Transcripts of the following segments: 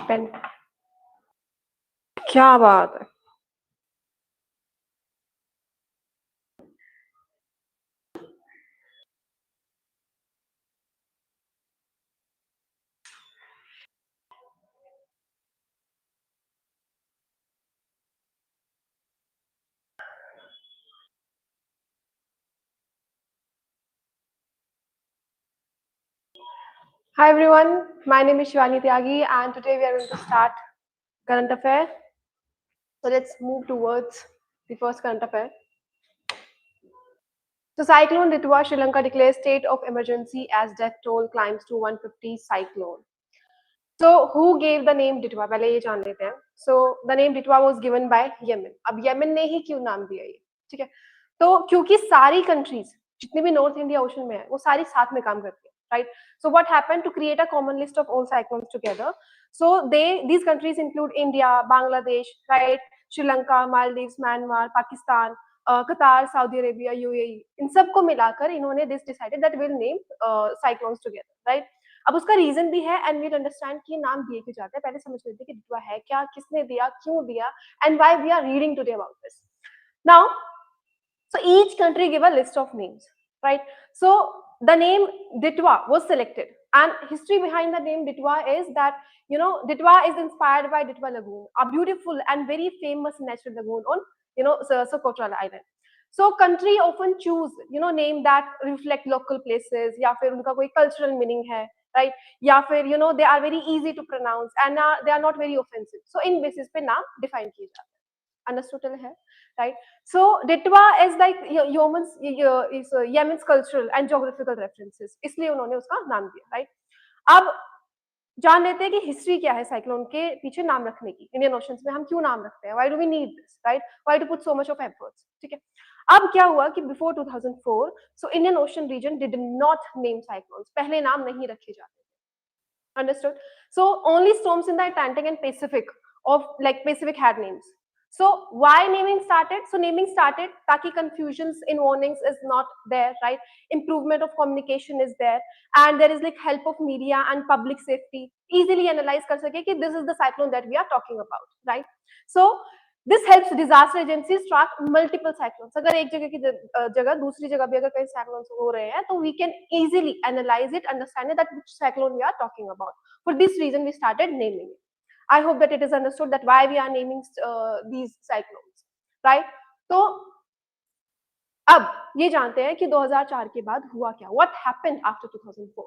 Pen, क्या बात है। Hi everyone, my name is Shivani and today we are going to start current affair. So let's move towards the first current affair. So cyclone Ditwa, Sri Lanka declares state of emergency as death toll climbs to 150 cyclone. So who gave the name Ditwa? पहले ये जान लेते हैं. So the name Ditwa was given by Yemen. अब Yemen ने ही क्यों नाम दिया ये? ठीक है. तो क्योंकि सारी countries जितने भी North India Ocean में है वो सारी साथ में काम करती है, right? So what happened to create a common list of all cyclones together? So these countries include India, Bangladesh, right? Sri Lanka, Maldives, Myanmar, Pakistan, Qatar, Saudi Arabia, UAE. इन सबको मिलाकर इन्होंने this decided that we'll name cyclones together, right? अब उसका reason भी है and we'll understand कि नाम दिए क्यों जाते हैं. पहले समझ लेते हैं कि डिटवा है क्या, किसने दिया, क्यों दिया, and why we are reading today about this. Now so each country gave a list of names, right? So the name Ditwa was selected, and history behind the name Ditwa is that Ditwa is inspired by Ditwa Lagoon, a beautiful and very famous natural lagoon on Socotra Island. So country often choose name that reflect local places या फिर उनका कोई cultural meaning है, right? या फिर they are very easy to pronounce and they are not very offensive. So in basis पे नाम define किए जाते हैं. Understood है, right? So Ditwa is like Yemen's cultural and geographical references, इसलिए उन्होंने उसका नाम दिया, right? अब जान लेते हैं कि हिस्ट्री क्या है साइक्लोन के पीछे नाम रखने की. इंडियन ओशंस में हम क्यों नाम रखते हैं? Why do we need this, right? Why to put so much of efforts? ठीक है. अब क्या हुआ कि before 2004 so Indian Ocean region did not name cyclones. पहले नाम नहीं रखे जाते थे. Understood? So only storms in the Atlantic and Pacific Pacific had names. So why naming started? So naming started ताकि confusions in warnings is not there, right? Improvement of communication is there, and there is like help of media and public safety. Easily analyze कर सके कि this is the cyclone that we are talking about, right? So this helps disaster agencies track multiple cyclones. अगर एक जगह की जगह दूसरी जगह भी अगर कई cyclones हो रहे हैं तो we can easily analyze it, understand it that which cyclone we are talking about. For this reason we started naming it. I hope that it is understood that why we are naming these cyclones, right? तो अब ये जानते हैं कि 2004 के बाद हुआ क्या? What happened after 2004?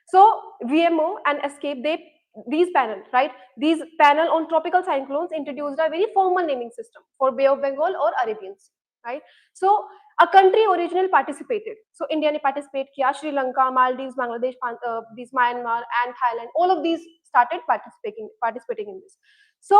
So VMO and ESCAPE, these panel, right? These panel on tropical cyclones introduced a very formal naming system for Bay of Bengal or Arabian Sea, right? So a country original participated. So India ने participate किया, Sri Lanka, Maldives, Bangladesh, these Myanmar and Thailand, all of these started participating in this. So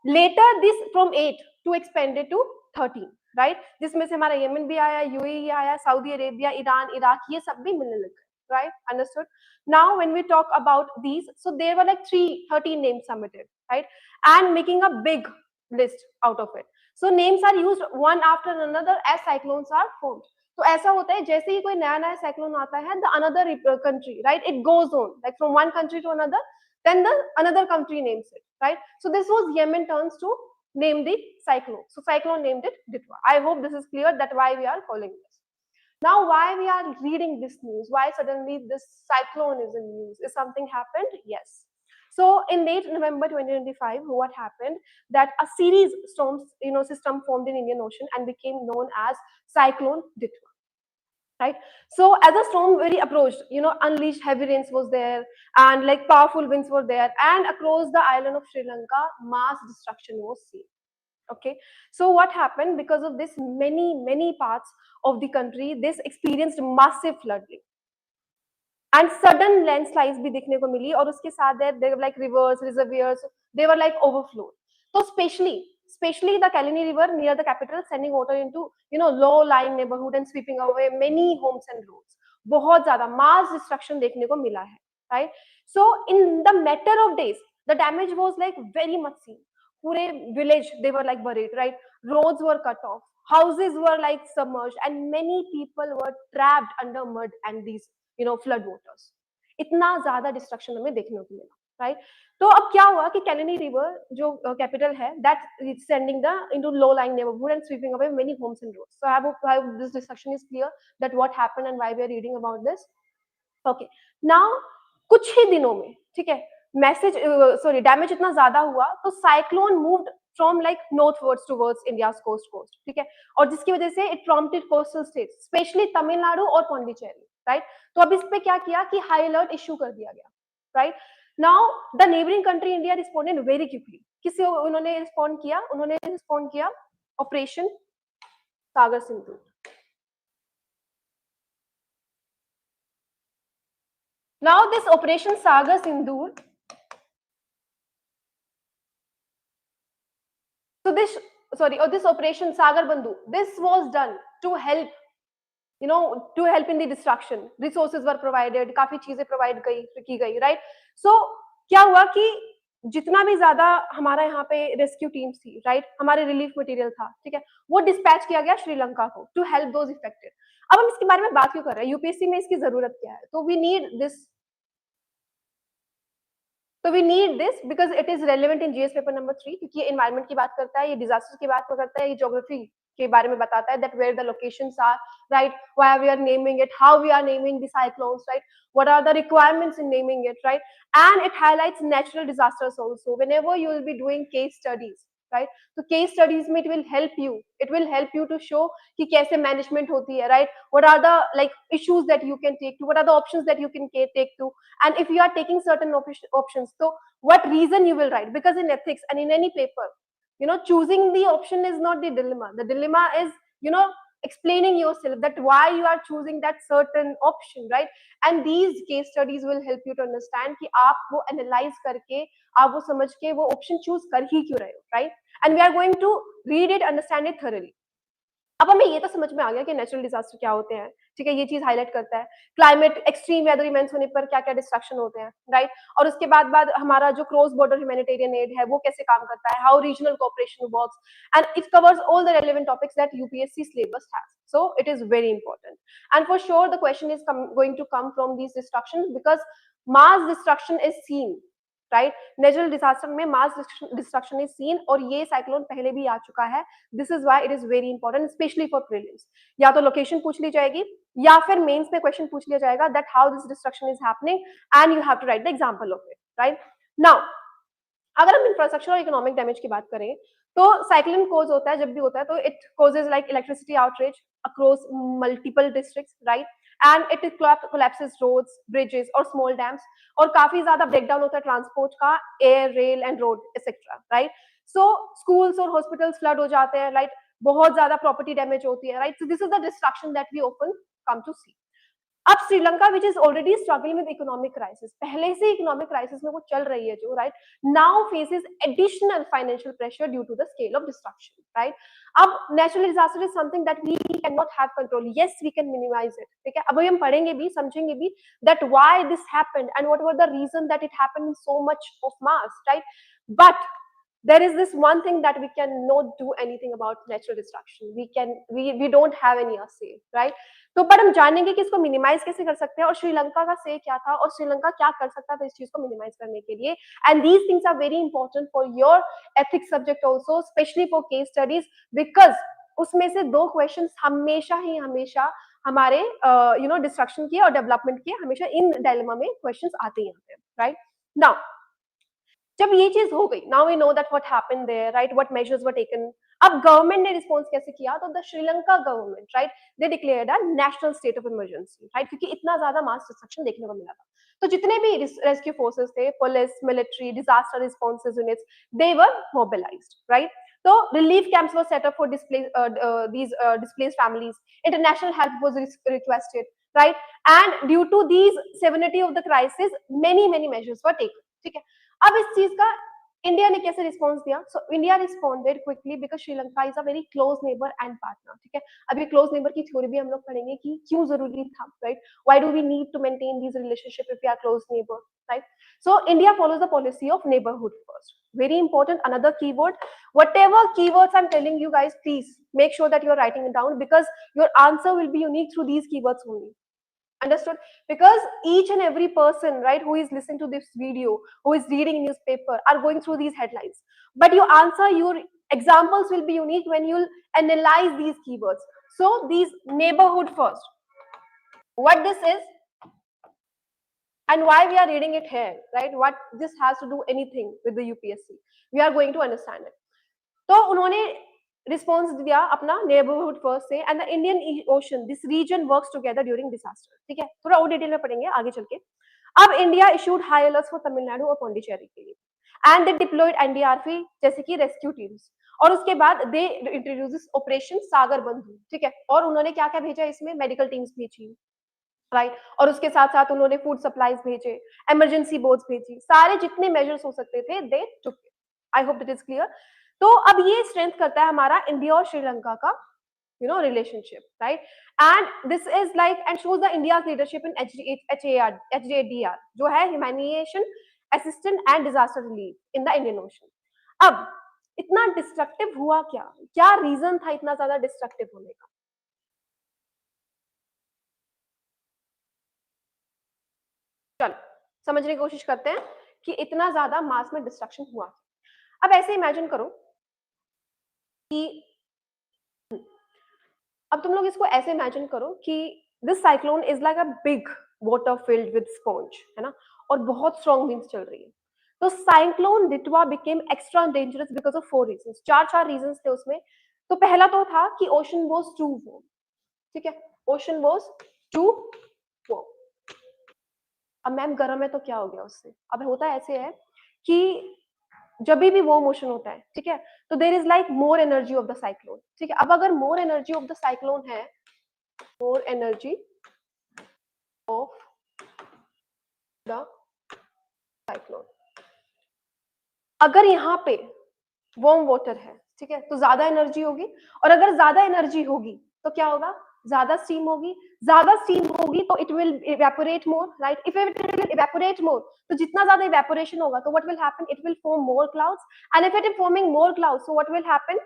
later this from 8 to expanded to 13, right? जिसमें से हमारा Yemen भी आया, UAE आया, Saudi Arabia, Iran, Iraq, ये सब भी मिलने लग गए, right? Understood? Now when we talk about these, so there were like 13 names submitted, right? And making a big list out of it. So names are used one after another as cyclones are formed. तो ऐसा होता है जैसे ही कोई नया नया cyclone आता है, the another country, right? It goes on like from one country to another, then the another country names it, right? So this was Yemen turns to name the cyclone. So cyclone named it Ditwa. I hope this is clear that why we are calling this. Now why we are reading this news? Why suddenly this cyclone is in news? Is something happened? Yes. So in late November 2025, what happened that a series storms system formed in Indian Ocean and became known as Cyclone Ditwa. Right? So as the storm very approached, unleashed heavy rains was there and like powerful winds were there, and across the island of Sri Lanka, mass destruction was seen. Okay, so what happened because of this, many parts of the country this experienced massive flooding and sudden landslides भी देखने को मिली, और उसके साथ they were like rivers, reservoirs, they were like overflowed. So especially the Kalini River near the capital, sending water into low-lying neighborhood and sweeping away many homes and roads. बहुत ज़्यादा mass destruction देखने को मिला है, right? So in the matter of days, the damage was like very much seen. पूरे village they were like buried, right? Roads were cut off, houses were like submerged, and many people were trapped under mud and these flood waters. इतना ज़्यादा destruction हमें देखने को मिला, right. तो अब क्या हुआ कि कैलेनी रिवर जो कैपिटल है that is sending the into low lying neighbourhood and sweeping away many homes and roads. So I hope this discussion is clear that what happened and why we are reading about this. Okay, now कुछ ही दिनों में, ठीक है, message sorry damage इतना ज्यादा हुआ तो cyclone moved from like northwards towards India's coast, ठीक है, और जिसकी वजह से it prompted coastal states specially Tamil Nadu और पौंडीचेरी, राइट। तो अब इस पे क्या किया कि हाई अलर्ट इश्यू कर दिया गया, right. Now the neighbouring country India responded very quickly. किससे उन्होंने रिस्पॉन्ड किया? उन्होंने रिस्पॉन्ड किया operation Sagar Sindhu. Now this Operation Sagar Sindoor, so this this Operation Sagar Bandhu, this was done to help, you know, to help in the destruction. Resources were provided, काफी चीजें provide की गई, right. सो क्या हुआ कि जितना भी ज्यादा हमारा यहाँ पे रेस्क्यू टीम्स थी, राइट, हमारे रिलीफ मटेरियल था, ठीक है, वो डिस्पैच किया गया श्रीलंका को टू हेल्प दोज इफेक्टेड। अब हम इसके बारे में बात क्यों कर रहे हैं? यूपीएससी में इसकी जरूरत क्या है? तो वी नीड दिस, तो we need this because it is relevant in GS paper number 3, क्योंकि ये एनवायरमेंट की बात करता है, ये डिजास्टर की बात करता है, ये ज्योग्राफी के बारे में बताता है that where the locations are, right, why we are naming it, how we are naming the cyclones, right, what are the requirements in naming it, right, and it highlights natural disasters also whenever you will be doing case studies, right। तो case studies में it will help you to show कि कैसे management होती है, right, what are the like issues that you can take to, what are the options that you can take to, and if you are taking certain options, so what reason you will write, because in ethics and in any paper, you know, choosing the option is not the dilemma. The dilemma is, you know, explaining yourself that why you are choosing that certain option, right, and these case studies will help you to understand कि आप वो analyze करके, आप वो समझ के वो option choose कर ही क्यों रहे हो, right, and we are going to read it, understand it thoroughly। अब हमें ये तो समझ में आ गया कि नेचुरल डिजास्टर क्या होते हैं, ठीक है, ये चीज हाईलाइट करता है, क्लाइमेट एक्सट्रीम वेदर इवेंट्स होने पर क्या क्या डिस्ट्रक्शन होते हैं, राइट, और उसके बाद हमारा जो क्रॉस बॉर्डर ह्यूमैनिटेरियन एड है वो कैसे काम करता है, how regional cooperation works, and it covers all the relevant topics that UPSC syllabus has, so it is very important, and for sure the question is going to come from these destructions because mass destruction is seen, right, natural disaster में mass destruction is seen, और ये cyclone पहले भी आ चुका है। This is why it is very important specially for prelims. या तो location पूछ ली जाएगी या फिर मेंस में क्वेश्चन पूछ लिया जाएगा that how this destruction is happening and you have to write the example of it, right. Now अगर हम इंफ्रास्ट्रक्चर और इकोनॉमिक डैमेज की बात करें तो साइक्लोन कोज होता है, जब भी होता है तो it causes like electricity outrage across multiple districts, right, and it collapses roads, bridges और स्मॉल डैम्स, और काफी ज्यादा ब्रेकडाउन होता है ट्रांसपोर्ट का, air, rail and road etcetera, right. So schools और हॉस्पिटल्स फ्लड हो जाते हैं, राइट, बहुत ज्यादा प्रॉपर्टी डैमेज होती है, right. So this is the destruction that we often come to सी। अब Sri Lanka which is already struggling with economic crisis, पहले से इकोनॉमिक क्राइसिस में वो चल रही है जो, right, now faces additional financial pressure due to the scale of destruction, right. अब natural disaster is something that we can not have control, yes we can minimise it, ठीक है। अब हम पढ़ेंगे भी, समझेंगे भी that why this happened and what were the reason that it happened in so much of mass, right, but there is this one thing that we cannot do anything about natural destruction. We don't have any say, right? तो पर हम जानेंगे कि इसको minimise कैसे कर सकते हैं और श्रीलंका का से क्या था और श्रीलंका क्या कर सकता था इस चीज को मिनिमाइज करने के लिए, and these things are very important for your ethics subject also, specially for case studies, because उसमें से 2 क्वेश्चन हमेशा हमारे यू नो डिस्ट्रक्शन के और डेवलपमेंट के हमेशा इन डायलेमा में क्वेश्चन आते ही आते हैं, राइट। नाउ जब ये चीज हो गई, now we know that what happened there, right, what measures were taken. अब गवर्नमेंट ने रिस्पॉन्स कैसे किया? तो the Sri Lanka government, right, they declared a national state of emergency, right, क्योंकि इतना ज्यादा मास डिस्ट्रक्शन देखने को मिला था। तो जितने भी रेस्क्यू फोर्सेस थे, police, military, disaster response units, they were mobilised, right. तो relief camps were set up for displaced families, international help was requested, right, and due to these severity of the crisis many measures were taken, ठीक है। अब इस चीज का India ने कैसे response दिया? So India responded quickly because Sri Lanka is a very close neighbour and partner, ठीक है। अभी क्लोज नेबर की थ्योरी भी हम लोग पढ़ेंगे कि क्यों जरूरी था, right, why do we need to maintain this relationship if we are close neighbour, right. So India follows the policy of neighbourhood first, very important, another keyword, whatever keywords I'm telling you guys, please make sure that you're writing it down because your answer will be unique through these keywords only, Understood? Because each and every person, right, who is listening to this video, who is reading newspaper, are going through these headlines. But your examples will be unique when you'll analyze these keywords. So these neighborhood first. What this is and why we are reading it here, right? What this has to do anything with the UPSC. We are going to understand it. तो उन्होंने response दिया अपना neighbourhood first से, and the Indian ocean this region works together during disaster. ठीक है, थोड़ा और detail में पढ़ेंगे आगे चल के. अब India issued high alerts for Tamil Nadu और पौंडीचेरी के लिए, एंड दे डिप्लॉयड एनडीआरएफ जैसे कि रेस्क्यू टीम्स, और उसके बाद दे इंट्रोड्यूस ऑपरेशन सागर बंधु. ठीक है, और उन्होंने क्या क्या भेजा इसमें, मेडिकल टीम्स भेजी, राइट, और उसके साथ साथ उन्होंने फूड सप्लाईज भेजे, इमरजेंसी बोर्ड्स भेजी, सारे जितने मेजर्स हो सकते थे they took. I hope that is clear. तो अब ये स्ट्रेंथ करता है हमारा इंडिया और श्रीलंका का relationship, right, and this is like and shows the India's leadership in HADR जो है ह्यूमैनिटेशन assistant and disaster relief in the Indian ocean. अब इतना डिस्ट्रक्टिव हुआ क्या रीजन था इतना ज्यादा डिस्ट्रक्टिव होने का? चलो समझने की कोशिश करते हैं कि इतना ज्यादा मास में डिस्ट्रक्शन हुआ. अब ऐसे इमेजिन करो कि अब तुम लोग इसको ऐसे इमेजिन करो कि this cyclone is like a big water filled with sponge, है ना, और बहुत स्ट्रॉन्ग विंड्स चल रही है. तो cyclone Ditwah became extra dangerous because of 4 reasons. चार रीजंस थे उसमें. तो पहला तो था कि ओशन वाज टू वार्म. ठीक है, ओशन वाज टू वार्म. अब मैम गर्म है तो क्या हो गया उससे? अब होता ऐसे है कि जब भी वार्म ओशन होता है, ठीक है, तो there is like more energy of the cyclone. ठीक है, अब अगर more energy of the cyclone है, more energy of the cyclone, अगर यहाँ पे वार्म वाटर है, ठीक है, तो ज्यादा एनर्जी होगी, और अगर ज्यादा एनर्जी होगी तो क्या होगा, ज्यादा स्टीम होगी. ज्यादा स्टीम होगी तो it will evaporate more, right. If it will evaporate more, तो जितना ज्यादा इवेपोरेशन होगा तो what will happen, it will form more clouds, and if it is forming more clouds so what will happen,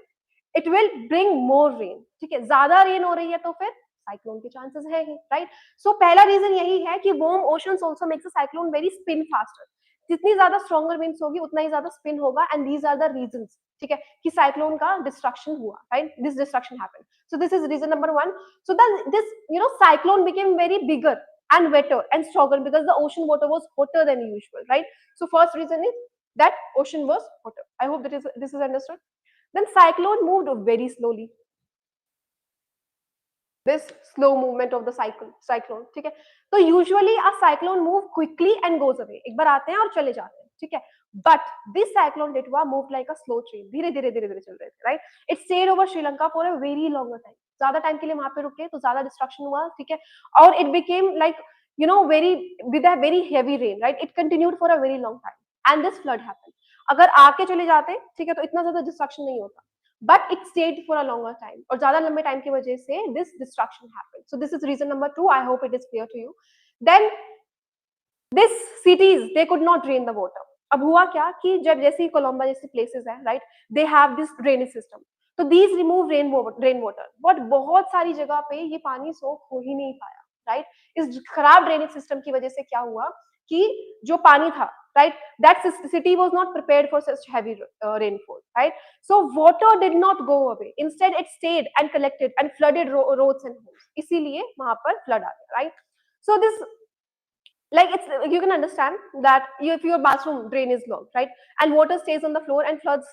it will bring more rain. ठीक है, ज्यादा rain हो रही है तो फिर साइक्लोन के चांसेस है ही, राइट. सो पहला रीजन यही है कि warm oceans also makes a cyclone very spin faster. जितनी ज्यादा स्ट्रॉन्गर विंड्स होगी उतना ही ज्यादा स्पिन होगा, and these are the reasons, ठीक है, कि साइक्लोन का डिस्ट्रक्शन हुआ, right. This destruction happened. So this is reason number 1. सो दिस cyclone became very bigger and wetter and stronger because the ocean water was hotter than usual, right. So first reason is that ocean was hotter. I hope that this is understood. Then cyclone moved very slowly. This slow movement of the cyclone, ठीक है. तो usually a cyclone move quickly and goes away. एक बार आते हैं और चले जाते हैं, ठीक है. But this cyclone Ditwa moved like a slow train. धीरे धीरे चल रहे थे, right. It stayed over Sri Lanka for a very longer time. ज्यादा टाइम के लिए वहां पे रुके तो ज्यादा डिस्ट्रक्शन हुआ, ठीक है. और it became like very with a very heavy rain, right. It continued for a very long time and this flood happened. अगर आके चले जाते, ठीक है, तो इतना ज्यादा डिस्ट्रक्शन नहीं होता. But it stayed for a longer time. और ज्यादा लंबे टाइम की वजह से this destruction happened. So this is reason number 2. I hope it is clear to you. Then this cities they could not drain the water. अब हुआ क्या कि जब जैसे कोलंबा जैसे प्लेसेस है, right, they have this drainage system. तो these remove rain water, but बहुत सारी जगह पे ये पानी सोख हो ही नहीं पाया, राइट. इस खराब ड्रेनेज सिस्टम की वजह से क्या हुआ कि जो पानी था, right, that city was not prepared for such heavy rainfall, right. So water did not go away, instead it stayed and collected and flooded roads and homes. इसीलिए वहां पर flood आ गया, right. So this, like, it's, you can understand that if your bathroom drain is blocked, right, and water stays on the floor and floods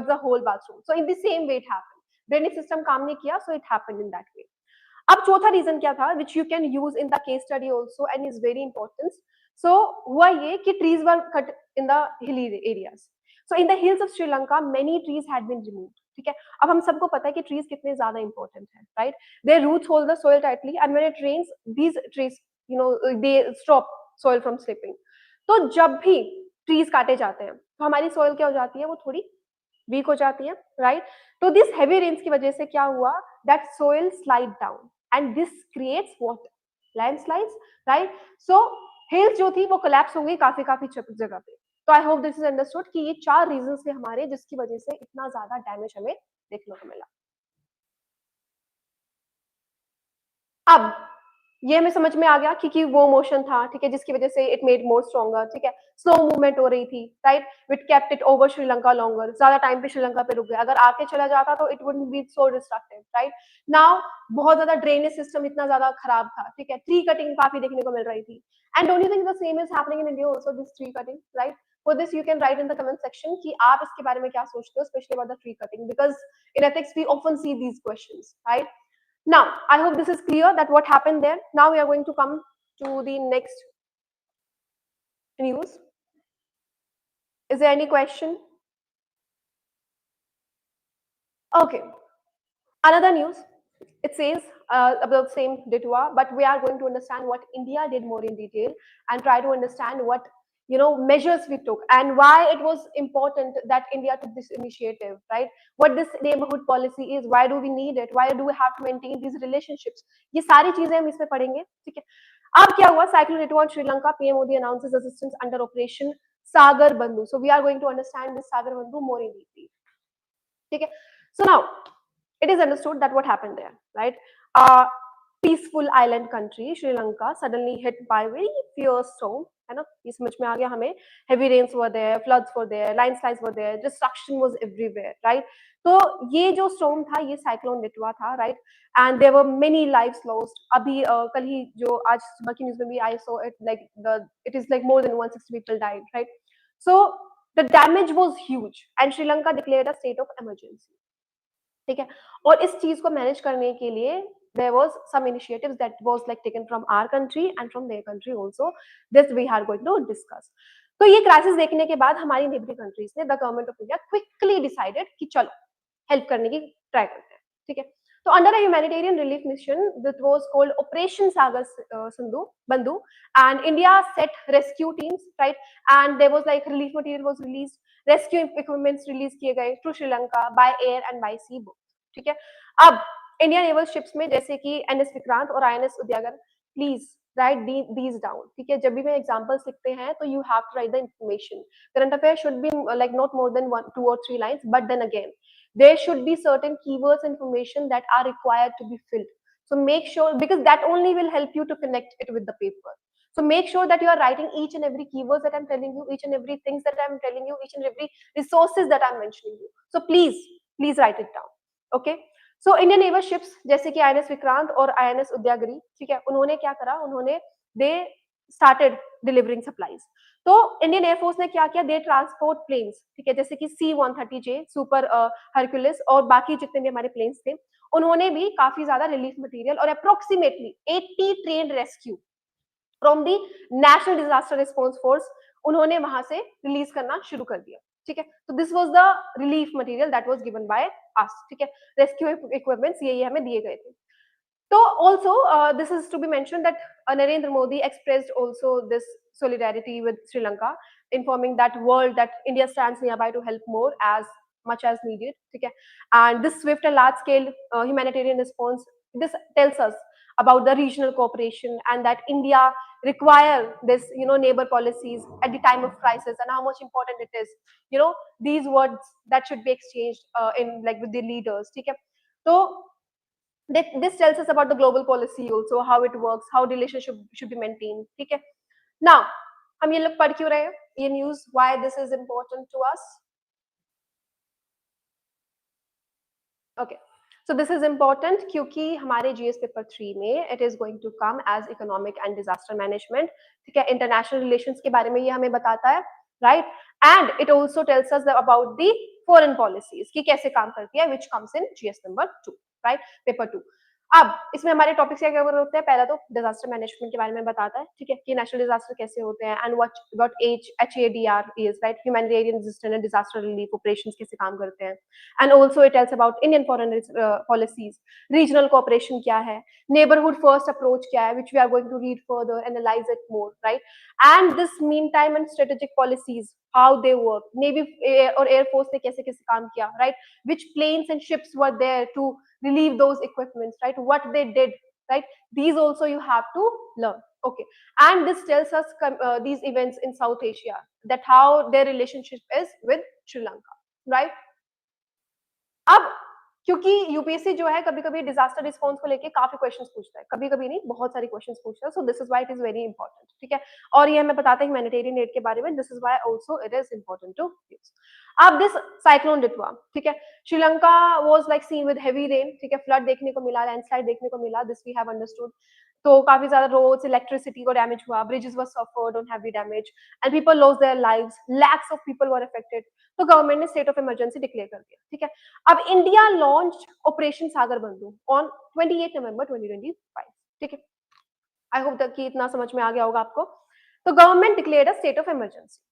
the whole bathroom. So in the same way it happened. Drainage system काम नहीं किया, so it happened in that way. अब चौथा reason क्या था, which you can use in the case study also and is very important. So हुआ ये कि trees were cut in the hilly areas. So in the hills of Sri Lanka, many trees had been removed. ठीक है, अब हम सबको पता है कि trees कितने ज्यादा important है, right? Their roots hold the soil tightly, and when it rains, these trees, they stop soil from slipping. तो जब भी trees काटे जाते हैं, तो हमारी soil क्या हो जाती है, वो थोड़ी वीक हो जाती है, राइट. तो दिस हेवी रेन्स की वजह से क्या हुआ, that soil slide down and this creates what, landslides, right. So hills जो थी वो कोलैप्स हो गई काफी जगह पे. तो आई होप दिस इज अंडरस्टूड कि ये 4 रीजंस थे हमारे जिसकी वजह से इतना ज्यादा डैमेज हमें देखने को मिला. अब ये हमें समझ में आ गया कि वो मोशन था, ठीक है, जिसकी वजह से इट मेड मोर स्ट्रॉन्गर, ठीक है। स्लो मूवमेंट हो रही थी, right, which kept it over Sri Lanka longer, ज्यादा टाइम पे श्रीलंका पे रुक गया, अगर आके चला जाता तो it wouldn't be so destructive, right. Now बहुत ज्यादा ड्रेनेज सिस्टम इतना ज्यादा खराब था, ठीक है, ट्री कटिंग काफी देखने को मिल रही थी, and don't you think the same is happening in India also, this tree cutting, right. For this you can write in the comment section कि आप इसके बारे में क्या सोचते हो, especially about the tree cutting, because in ethics we often see these questions, right? Now, I hope this is clear that what happened there. Now we are going to come to the next news. Is there any question? Okay. Another news. It says about the same detour, but we are going to understand what India did more in detail and try to understand what measures we took and why it was important that India took this initiative, right? What this neighborhood policy is, why do we need it, why do we have to maintain these relationships? ये सारी चीजें हम इसमें पढ़ेंगे, ठीक है। अब क्या हुआ? Cyclone hit on Sri Lanka. PM Modi announces assistance under Operation Sagar Bandhu. So we are going to understand this Sagar Bandhu more in detail. Okay. So now it is understood that what happened there, right? Peaceful island country Sri Lanka suddenly hit by very fierce storm, है ना? ये समझ में आ गया हमें. Heavy rains were there, floods were there, landslides were there, destruction was everywhere, right? तो ये जो storm था, ये cyclone निटवा था, right? And there were many lives lost. अभी कल ही जो आज सुबह की न्यूज़ में भी I saw it, like it is like more than 160 people died, right? So the damage was huge, and Sri Lanka declared a state of emergency. ठीक है, और इस चीज को मैनेज करने के लिए there was some initiatives that was like taken from our country and from their country also. This we are going to discuss. तो ये क्राइसिस देखने के बाद हमारी नेबरिंग कंट्रीज ने, the government of India quickly decided कि चलो help करने की ट्राई करते हैं, ठीक है। तो under a humanitarian relief mission that was called operation सागर बंधु, and India set rescue teams, right, and there was like relief material was released, rescue equipments release किए गए to Sri Lanka by air and bye C both, ठीक है। अब Indian naval ships में जैसे कि NS Vikrant और INS Udaygiri, please write these down, ठीक है। जब भी मैं एग्जांपल्स लिखते हैं तो you have to write the information. Current affair should be like not more than 1, 2 or 3 lines, but then again there should be certain keywords information that are required to be filled. So make sure, because that only will help you to connect it with the paper. So make sure that you are writing each and every keywords that I'm telling you, each and every things that I'm telling you, each and every resources that I'm mentioning you. So please write it down. Okay. So Indian naval ships जैसे कि INS Vikrant और INS उद्यागरी, ठीक है, उन्होंने क्या करा, उन्होंने they started delivering supplies. तो इंडियन एयरफोर्स ने क्या किया, दे ट्रांसपोर्ट प्लेन्स, ठीक है, जैसे कि C-130J सुपर हरक्यूलिस और बाकी जितने भी हमारे प्लेन्स थे, उन्होंने भी काफी ज्यादा रिलीफ मटेरियल और approximately 80 train rescue from the national disaster response force उन्होंने वहां से रिलीज करना शुरू कर दिया, ठीक है। तो this was the relief material that was given by us, ठीक है। रेस्क्यू इक्विपमेंट्स ये हमें दिए गए थे. So also, this is to be mentioned that Narendra Modi expressed also this solidarity with Sri Lanka, informing that world that India stands nearby to help more as much as needed. Okay? And this swift and large-scale humanitarian response, this tells us about the regional cooperation and that India require this, neighbor policies at the time of crisis and how much important it is. These words that should be exchanged in like with the leaders. Okay? So this tells us about the global policy also, how it works, how relationship should be maintained, ठीक है। Now हम ये लोग पढ़ क्यों रहे हैं ये news, why this is important to us? Okay, so this is important क्योंकि हमारे GS पेपर 3 में it is going to come as economic and disaster management, ठीक है। international relations के बारे में ये हमें बताता है, right, and it also tells us about the foreign policies कि कैसे काम करती है, which comes in GS number 2, right, paper 2. अब इसमें हमारे टॉपिक्स क्या कवर होते हैं, पहला तो डिजास्टर मैनेजमेंट के बारे में बताता है, ठीक है, कि नेशनल डिजास्टर कैसे होते हैं and what HADR is, right, humanitarian assistance and disaster relief operations कैसे काम करते हैं, and also it tells about Indian foreign policies, regional cooperation क्या है, नेबरहुड फर्स्ट अप्रोच क्या है, which we are going to read further, analyse it more, right, and this meantime and strategic policies, how they work, navy और air force ने कैसे कैसे काम किया, right, which planes and ships were there to relieve those equipments, right, what they did, right, these also you have to learn. Okay, and this tells us these events in South Asia, that how their relationship is with Sri Lanka, right. अब क्योंकि UPSC जो है कभी-कभी disaster response को लेके काफी questions पूछता है, कभी-कभी नहीं, बहुत सारी क्वेश्चंस पूछता है, सो this is why it is very important, ठीक है। और ये हमें बताता है ह्यूमैनिटेरियन एड के बारे में, this is why also it is important to use. अब दिस साइक्लोन डिटवा, ठीक है, Sri Lanka was like seen with heavy rain, ठीक है, फ्लड देखने को मिला, लैंडस्लाइड देखने को मिला, दिस वी हैव अंडरस्टूड। तो काफी ज्यादा रोड्स, इलेक्ट्रिसिटी को डैमेज हुआ, bridges were suffered on heavy damage and people lost their lives, lakhs of people were affected. तो गवर्नमेंट ने स्टेट ऑफ इमरजेंसी डिक्लेयर कर दिया, ठीक है। अब इंडिया लॉन्च ऑपरेशन सागर बंधु ऑन 28 नवंबर 2025, ठीक है। आई होप तक कि इतना समझ में आ गया होगा आपको। तो government declared a state of emergency.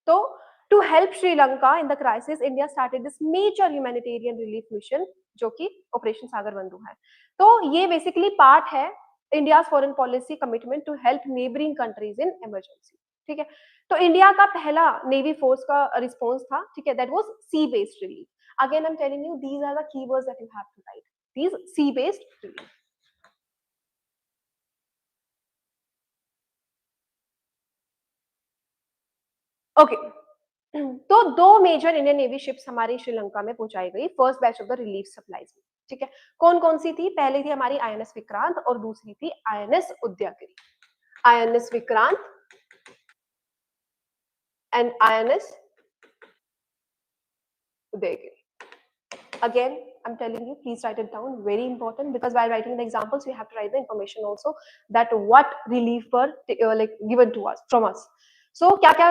तो to help Sri Lanka in the crisis, India started this major humanitarian relief mission, जो कि ऑपरेशन सागर बंधु है। तो ये बेसिकली पार्ट है India's foreign policy commitment to help neighbouring countries in emergency, ठीक है। तो इंडिया का पहला नेवी फोर्स का रिस्पॉन्स था, ठीक है, that was sea based relief. Again I am telling you, these are the keywords that you have to write, these sea based relief. Okay, तो दो मेजर इंडियन नेवी शिप्स हमारी श्रीलंका में पहुंचाई गई first batch of the relief supplies में, ठीक है। कौन कौन सी थी? पहली थी हमारी आईएनएस विक्रांत और दूसरी थी INS Udaygiri. INS Vikrant and INS Udaygiri. Again, I'm telling you, please write it down. Very important, because while writing the examples, we have to write the information also, that what relief were like given to us from us. So क्या क्या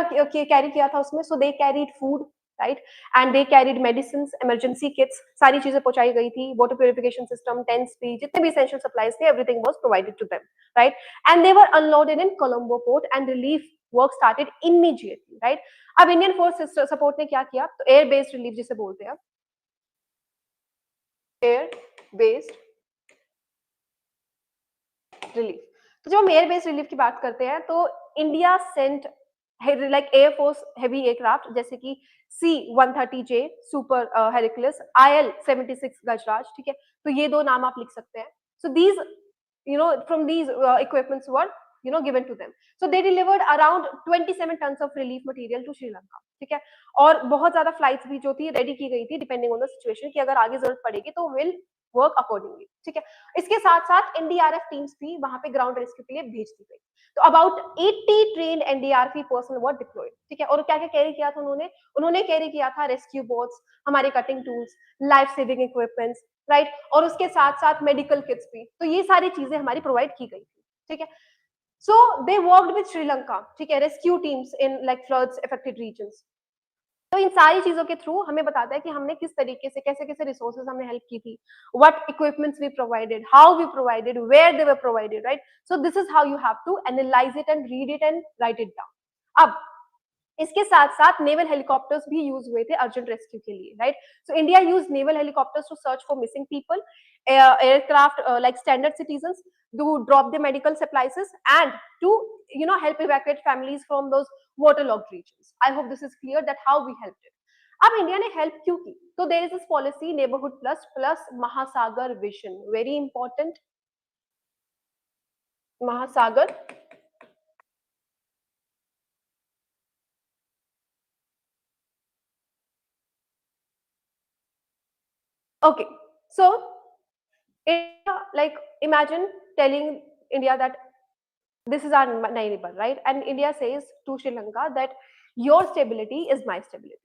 carry किया था उसमें? So they carried food, right? And they carried medicines, emergency kits, सारी चीजें पहुंचाई गई थी. Water purification system, tents भी, जितने भी essential supplies थे, everything was provided to them, right? And they were unloaded in Colombo port, and relief work started immediately, right? अब इंडियन फोर्स सपोर्ट ने क्या किया? तो एयर बेस्ड रिलीफ जिसे बोलते हैं, एयर बेस्ड रिलीफ। तो जब हम एयर बेस्ड रिलीफ की बात करते हैं, तो India sent like air force heavy aircraft, जैसे कि C-130J सुपर हेरिक्लेस, IL-76 गजराज, ठीक है। तो ये दो नाम आप लिख सकते हैं। So these from these equipments were given to them. So they delivered around 27 tons of relief material to Sri Lanka, ठीक है। और बहुत ज्यादा फ्लाइट्स भी जो थी रेडी की गई थी, डिपेंडिंग ऑन द सिचुएशन, कि अगर आगे जरूरत पड़ेगी तो विल वर्क अकॉर्डिंगली, ठीक है। इसके साथ साथ एनडीआरएफ टीम्स भी वहां पे ग्राउंड रेस्क्यू के लिए भेज दी गई। तो about 80 train NDRF personnel were deployed, ठीक है। और क्या क्या कैरी किया था उन्होंने कैरी किया था रेस्क्यू बोट्स, हमारे cutting tools, life saving equipments, right, और उसके साथ साथ मेडिकल किट्स भी। तो ये सारी चीजें हमारी प्रोवाइड की गई थी, ठीक है। सो दे वर्कड विद श्रीलंका, ठीक है, rescue teams in like floods affected regions. तो इन सारी चीजों के थ्रू हमें बताता है कि हमने किस तरीके से, कैसे कैसे रिसोर्सेज हमने हेल्प की थी, what equipments we provided, how we provided, where they were provided, right. So this is how you have to analyse it and read it and write it down. अब इसके साथ साथ नेवल हेलीकॉप्टर्स भी use हुए थे urgent rescue के लिए, right. So India use naval helicopters to search for missing people, aircraft like standard citizens, to drop the medical supplies and to help evacuate families from those waterlogged regions. I hope this is clear that how we helped it. अब India ने help क्यों की? तो there is this policy neighbourhood plus plus Mahasagar vision, very important, Mahasagar. Okay, so India, like imagine telling India that this is our neighbor, right? And India says to Sri Lanka that your stability is my stability,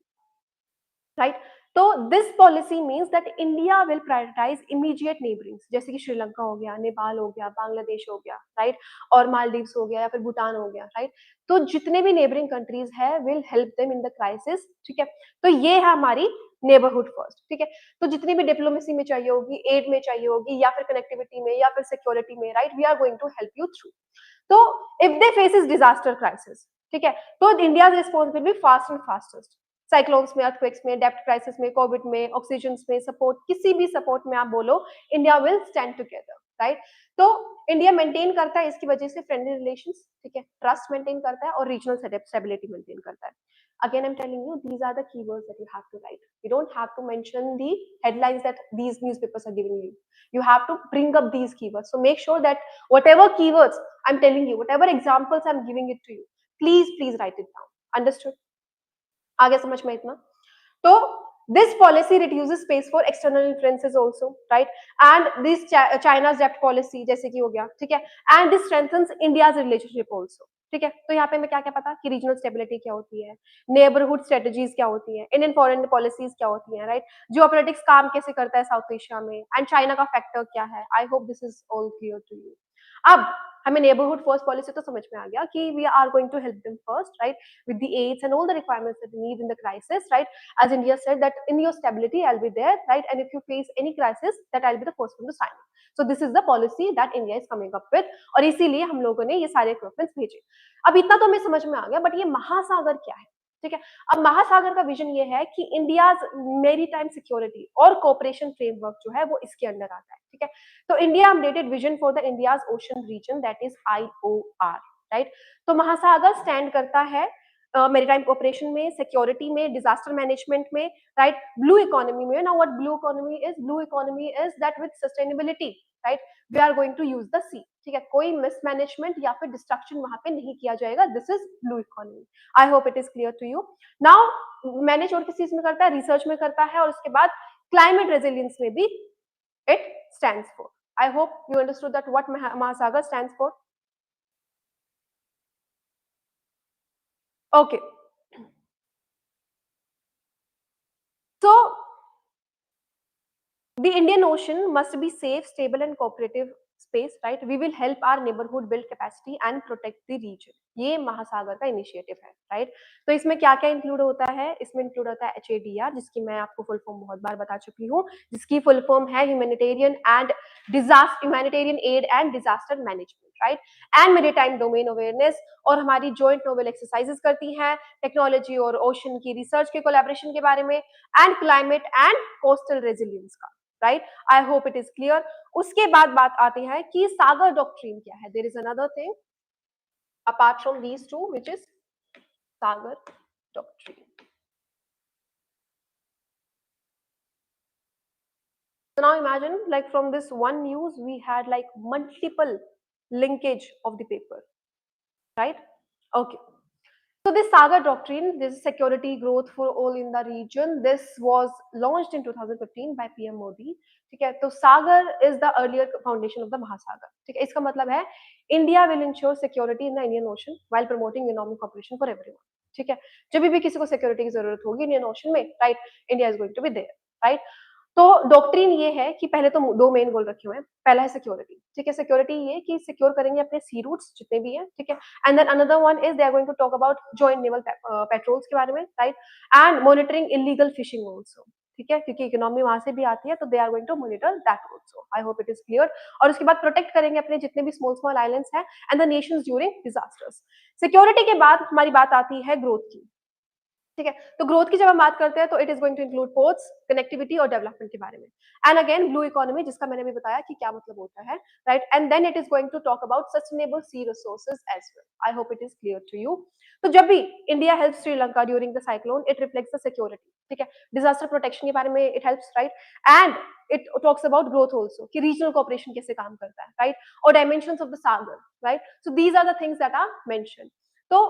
right? तो this policy means that India will prioritise immediate नेबरिंग्स, जैसे कि श्रीलंका हो गया, नेपाल हो गया, बांग्लादेश हो गया, right, और मालदीव्स हो गया या फिर भूटान हो गया, राइट। तो जितने भी नेबरिंग कंट्रीज है will help them in the crisis, ठीक है। तो ये है हमारी नेबरहुड फर्स्ट, ठीक है। तो जितनी भी डिप्लोमेसी में चाहिए होगी, एड में चाहिए होगी, या फिर कनेक्टिविटी में, या फिर सिक्योरिटी में, right, we are going to help you through. तो if they faces disaster crisis, ठीक है, तो India response will be fast and fastest. Cyclones में, अर्थक्वेक्स में, डेप्थ क्राइसिस में, कोविड में, ऑक्सीजन में, सपोर्ट, किसी भी सपोर्ट में आप बोलो, India will stand together, right. तो इंडिया मेंटेन करता है इसकी वजह से फ्रेंडली रिलेशंस, ठीक है, ट्रस्ट मेंटेन करता है और रीजनल स्टेबिलिटी मेंटेन करता है। Again, I'm telling you, these are the keywords that you have to write. You don't have to mention the headlines that these newspapers are giving you. You have to bring up these keywords. So make sure that whatever keywords I'm telling you, whatever examples I'm giving it to you, please write it down. Understood? आ गया समझ में इतना? तो This policy reduces space for external influences also, right? And this China's debt policy जैसे कि हो गया, ठीक है, and this strengthens India's relationship also, ठीक है। तो यहाँ पे हमें क्या क्या पता कि रीजनल स्टेबिलिटी क्या होती है, नेबरहुड स्ट्रेटजीज क्या होती है, इंडियन फॉरेन पॉलिसीज क्या होती है, राइट, जियोपॉलिटिक्स काम कैसे करता है साउथ एशिया में, एंड चाइना का फैक्टर क्या है। I hope this is all clear to you. अब हमें नेबरहुड फर्स्ट पॉलिसी तो समझ में आ गया कि we are going to help them first, right, with the aids and all the requirements that need in the crisis, right, as India said that in your stability I'll be there, right, and if you face any crisis that I'll be the first one to sign it. So this is the policy that India is coming up with, और इसीलिए हम लोगों ने ये सारे equipments भेजे। अब इतना तो हमें समझ में आ गया, बट ये महासागर क्या है, ठीक है। अब महासागर का विजन ये है कि इंडियाज मेरीटाइम सिक्योरिटी और कोऑपरेशन फ्रेमवर्क जो है वो इसके अंडर आता है, ठीक है। तो India updated vision for the India's ocean region, that is IOR, right. तो महासागर स्टैंड करता है मेरीटाइम कोऑपरेशन में, सिक्योरिटी में, डिजास्टर मैनेजमेंट में, राइट, ब्लू इकोनॉमी में। Now what blue economy is? Blue economy is that with sustainability, right, we are going to use the sea, ठीक है, कोई मिसमैनेजमेंट या फिर डिस्ट्रक्शन वहां पे नहीं किया जाएगा। This is blue economy. I hope it is clear to you. Now manage और किस चीज में करता है? रिसर्च में करता है, और उसके बाद क्लाइमेट रेजिलियंस में भी it stands for. I hope you understood that what Mahasagar stands for. Okay. So the Indian Ocean must be safe, stable and cooperative space, right? We will help our neighborhood build capacity and protect the region. ये महासागर का initiative है, right. तो इसमें क्या क्या include होता है? इसमें इंक्लूड होता है HADR, जिसकी मैं आपको फुल फॉर्म बहुत बार बता चुकी हूँ, जिसकी फुल फॉर्म है humanitarian add and disaster management, right, and maritime domain awareness. और हमारी जॉइंट नोबल एक्सरसाइजेस करती हैं टेक्नोलॉजी और ओशन की रिसर्च के कोलैबोरेशन के बारे में, and climate and coastal resilience का, right. I hope it is clear. उसके बाद बात आती है कि सागर डॉक्ट्रिन क्या है। There is another thing apart from these two, which is Sagar Doctrine. So now imagine, like, from this one news we had like multiple linkage of the paper, right? Okay. So this Sagar Doctrine, this is security growth for all in the region. This was launched in 2015 by PM Modi. ठीक है, तो Sagar is the earlier foundation of the Mahasagar, ठीक है। इसका मतलब है India will ensure security in the Indian ocean while promoting economic cooperation for everyone, ठीक है। जब भी किसी को सिक्योरिटी की जरूरत होगी इंडियन ओशन में, right, India is going to be there, right. तो डॉक्ट्रिन ये है कि पहले तो दो मेन गोल रखे हुए हैं। पहला है सिक्योरिटी, ठीक है, सिक्योरिटी ये कि सिक्योर करेंगे अपने सी रूट्स जितने भी हैं, ठीक है। And then another one is they are going to talk about joint naval patrols के बारे में, right, and monitoring illegal fishing also, ठीक है, क्योंकि इकोनॉमी वहां से भी आती है, तो they are going to monitor that also. I hope it is clear. और उसके बाद प्रोटेक्ट करेंगे अपने जितने भी स्मॉल स्मॉल आइलैंड्स हैं and the nations during disasters. Security के बाद हमारी बात आती है ग्रोथ की, ठीक है। तो ग्रोथ की जब हम बात करते हैं तो it is going to include ports, connectivity और डेवलपमेंट के बारे में, एंड अगेन ब्लू इकोनॉमी, जिसका मैंने भी बताया कि क्या मतलब होता है, right. And then it is going to talk about sustainable C resources as well. I hope it is clear to you. तो जब भी India help Sri Lanka during the cyclone, it reflects the security, ठीक है, डिजास्टर प्रोटेक्शन के बारे में it helps, right, and it talks about growth also कि regional cooperation कैसे काम करता है, राइट, और dimensions of the Sagar, right. So these are the things that are mentioned. तो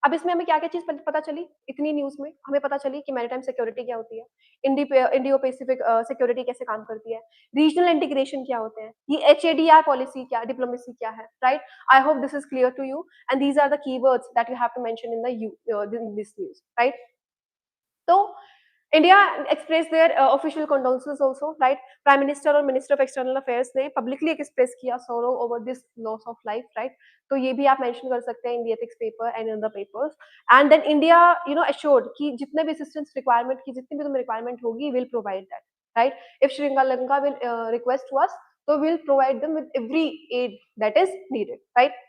अब इसमें हमें क्या-क्या चीज़ पता चली? इतनी न्यूज़ में हमें पता चली कि मैरीटाइम सिक्योरिटी क्या होती है, इंडियो पैसिफिक सिक्योरिटी कैसे काम करती है, रीजनल इंटीग्रेशन क्या होते हैं, ये एचएडीआर पॉलिसी क्या, डिप्लोमेसी क्या है, right? I hope this is clear to you and these are the keywords that you have to mention in this news, right? तो India express their official condolences also, right? Prime minister और minister of external affairs ने publicly express किया sorrow over this loss of life, right? तो ये भी आप mention कर सकते हैं in the ethics paper and in the papers. And then India assured कि जितने भी असिस्टेंस रिक्वायरमेंट की जितनी भी तुम्हें रिक्वायरमेंट होगी will provide that, right? If Sri Lanka will request to us, तो will provide them with every add that is needed, right?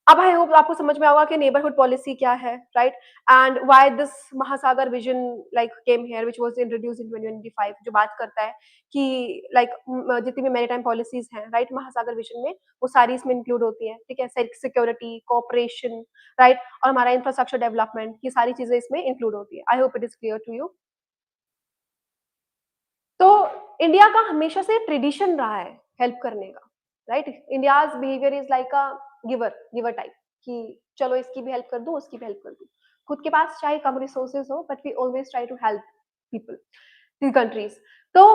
अब आई होप आपको समझ में आएगा कि नेबरहुड पॉलिसी क्या है, राइट? एंड व्हाई दिस महासागर vision like came here which was introduced in 2025, जो बात करता है कि लाइक जितनी भी मैरीटाइम पॉलिसीज हैं, राइट, महासागर विजन में वो सारी इसमें इंक्लूड होती हैं, ठीक है? सिक्योरिटी, कोऑपरेशन, राइट, और हमारा इंफ्रास्ट्रक्चर डेवलपमेंट, ये सारी चीजें इसमें इंक्लूड होती है। I hope it is clear to you. तो इंडिया का हमेशा से ट्रेडिशन रहा है हेल्प करने का, right? India's behaviour is like a giver giver type, कि चलो इसकी भी हेल्प कर दूं, उसकी भी हेल्प कर दूं। खुद के पास चाहे कम रिसोर्सेज हो, but we always try to help people, these countries. तो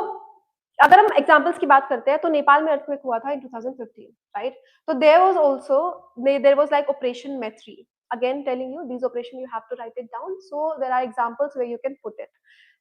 अगर हम एग्जांपल्स की बात करते हैं तो नेपाल में अर्थक्वेक हुआ था इन 2015, राइट? तो देयर वाज लाइक ऑपरेशन मैत्री. Again telling you these operation you have to write it down, so there are examples where you can put it.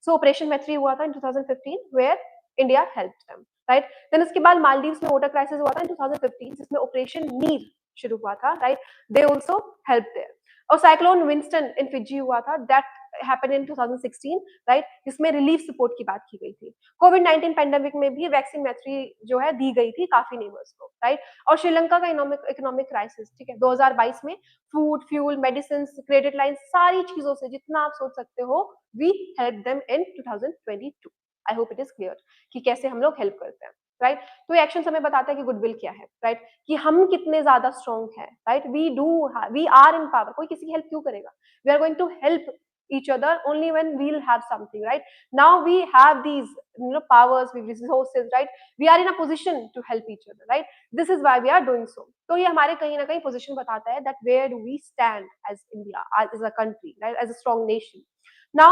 So operation मैत्री हुआ था in 2015 where India helped them, right? Then उसके बाद मालदीव्स में water crisis हुआ था in 2015 जिसमें operation Mir शुरू हुआ था, right? They also helped there. और साइक्लोन विंस्टन इन फिजी हुआ था, that happened in 2016, राइट? जिसमें रिलीफ सपोर्ट की बात की गई थी. कोविड-19 पैंडेमिक में भी वैक्सीन मैत्री जो है दी गई थी काफी नेबर्स को, राइट? और श्रीलंका का इकोनॉमिक क्राइसिस, ठीक है, 2022 में food, fuel, medicine, credit line, सारी चीजों से जितना आप सोच सकते हो, we help them in 2022. I hope it is clear कि कैसे हम लोग हेल्प करते हैं, राइट? तो ये एक्शन हमें बताता है कि गुडविल क्या है, राइट? कि हम कितने ज्यादा स्ट्रॉन्ग हैं, right? We are in power. कोई किसी की हेल्प क्यों करेगा? We are going to help each other only when we'll have something, right? Now we have these powers, we resources, right? We are in a position to help each other, right? This is why we are doing so. तो ये हमारे कहीं ना कहीं position बताता है that where do we stand as India, as a country, right? As a strong nation. Now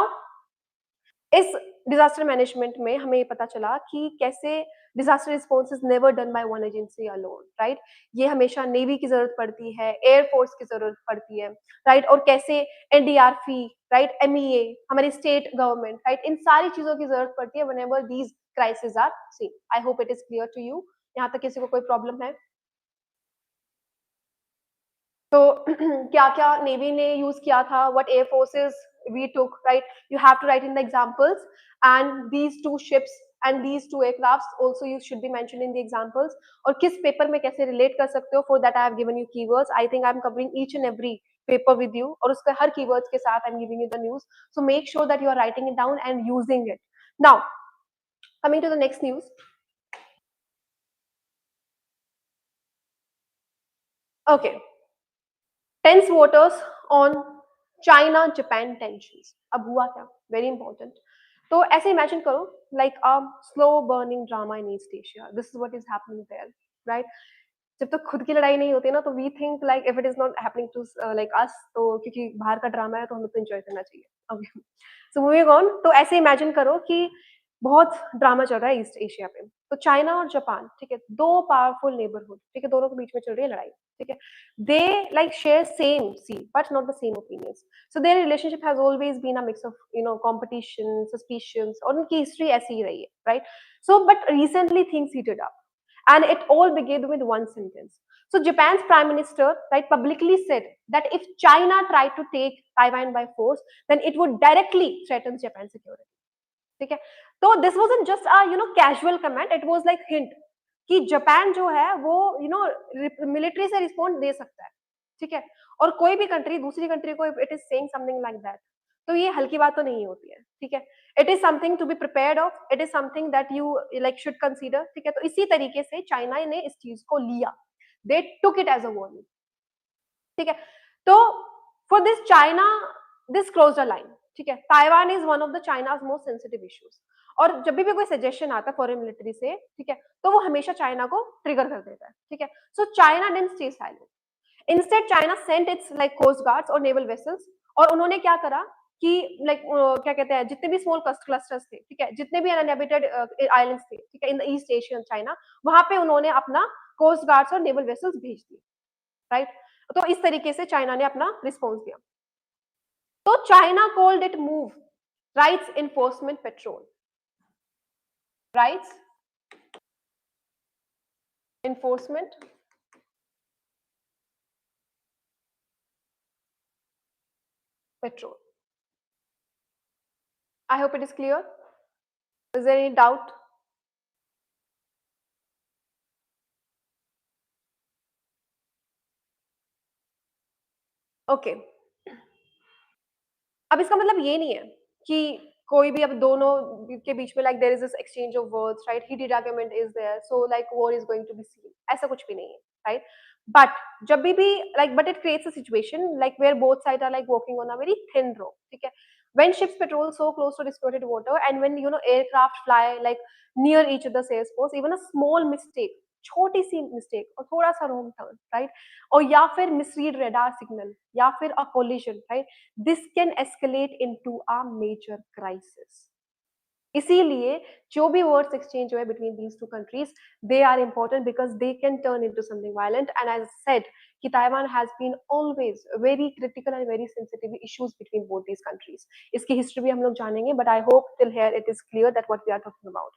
इस disaster management में हमें ये पता चला कि कैसे disaster response is never done by one agency alone, right? ये हमेशा नेवी की जरूरत पड़ती है, एयरफोर्स की जरूरत पड़ती है, राइट? और कैसे एनडीआरएफ, राइट, एमईए, हमारी स्टेट गवर्नमेंट, राइट, इन सारी चीजों की जरूरत पड़ती है whenever these crisis are seen. I hope it is clear to you. यहाँ तक किसी को कोई प्रॉब्लम है? तो क्या क्या नेवी ने यूज किया था, what air forces we took, right? You have to write in the examples, and these two ships and these two aircrafts also you should be mentioned in the examples. और किस paper में कैसे relate कर सकते हो, for that I have given you keywords. I think I am covering each and every paper with you, और उसके हर keywords के साथ I am giving you the news. So make sure that you are writing it down and using it. Now coming to the next news. Okay, tense voters on China Japan tensions. अब हुआ क्या? Very important. तो ऐसे imagine करो like a slow burning drama in East Asia. This is what is happening there, right? जब तक खुद की लड़ाई नहीं होती ना तो we think like if it is not happening to like us, तो क्योंकि बाहर का ड्रामा है तो हमें तो एंजॉय करना चाहिए. Okay, so moving on. तो ऐसे इमेजिन करो कि बहुत ड्रामा चल रहा है ईस्ट एशिया पे. तो चाइना और जापान, ठीक है, दो पावरफुल नेबरहुड, ठीक है, दोनों के बीच में चल रही है लड़ाई, ठीक है. They like share same sea but not the same opinions. So their relationship has always been a mix of competition, suspicions, और उनकी हिस्ट्री ऐसी ही रही है, right? So but recently things heated up, and it all began with one sentence. So Japan's prime minister, right, publicly said that if China tried to take Taiwan by force, then it would directly threaten Japan's security. ठीक है. तो this wasn't just a casual comment, it was like hint कि Japan जो है वो military से respond दे सकता है, ठीक है. और कोई भी कंट्री दूसरी कंट्री को it is saying something like that, तो ये हल्की बात तो नहीं होती है, ठीक है. It is something to be prepared of, it is something that you like should consider, ठीक है. तो इसी तरीके से चाइना ने इस चीज को लिया, they took it as a warning, ठीक है. तो for this China this closed a line, ठीक है. Taiwan is one of the China's most sensitive issues, और जब भी कोई सजेशन आता है फॉरेन मिलिट्री से, ठीक है, तो वो हमेशा चाइना को ट्रिगर कर देता है, ठीक है. So China didn't stay silent. Instead China sent its like coast guards और नेवल वेसल्स, और उन्होंने क्या करा कि लाइक क्या कहते हैं, जितने भी स्मॉल क्लस्टर्स थे, ठीक है, जितने भी अनइनहेबिटेड आइलैंड्स थे, ठीक है, in the east Asian China, वहां पे उन्होंने अपना कोस्ट गार्ड्स और नेवल वेसल्स भेज दिए, राइट. तो इस तरीके से चाइना ने अपना रिस्पॉन्स दिया. तो China called it move rights enforcement petrol, rights enforcement patrol. I hope it is clear. Is there any doubt? Okay. अब इसका मतलब ये नहीं है कि कोई भी अब दोनों के बीच में like there is this exchange of words, right, heated argument is there, so like war is going to be seen, ऐसा कुछ भी नहीं है, राइट. बट जब भी like but it creates a situation like where both side are like working on a very thin rope, ठीक है. when ships patrol so close to disputed water, and when aircraft fly like near each other's airspace, even a small mistake, छोटी सी mistake और थोड़ा सा wrong turn, right, और या फिर misread radar signal या फिर a collision, right, this can escalate into a major crisis. इसीलिए जो भी वर्ड्स एक्सचेंज हुए between these two countries, they are important because they can turn into something violent. And as said कि Taiwan has been always very critical and very sensitive issues between both these countries. इसकी history भी हम लोग जानेंगे, but I hope till here it is clear that what we are talking about.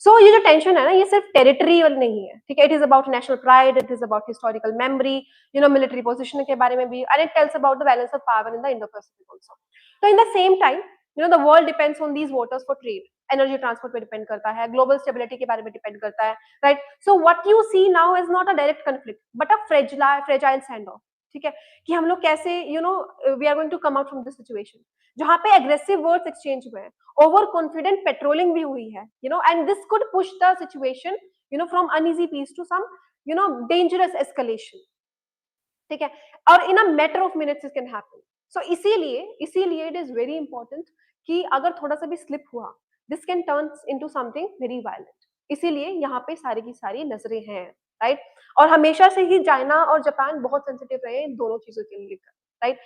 So ये जो tension है ना, ये सिर्फ टेरिटरी नहीं है, ठीक है। It is about national pride, it is about historical memory, military position के बारे में भी, and it tells about the balance of power in the Indo Pacific also. तो in the same time the world depends on these waters for trade, energy transport पे depend करता है, global stability के बारे में डिपेंड करता है, right. So what you see now is not a direct conflict but a fragile standoff, ठीक है, कि हम लोग कैसे we are going to come out from this situation, जहां पे एग्रेसिव वर्ड्स एक्सचेंज हुए हैं, ओवर कॉन्फिडेंट पेट्रोलिंग भी हुई है, and this could push the situation from uneasy peace to some dangerous escalation, ठीक है, और in a matter of minutes it can happen. So इसीलिए इट इज वेरी इंपॉर्टेंट कि अगर थोड़ा सा भी स्लिप हुआ, this can turn into something very violent. इसीलिए यहाँ पे सारी की सारी नजरें हैं, राइट। और हमेशा से ही चाइना और जापान बहुत सेंसिटिव रहे इन दोनों चीजों के लिए, right.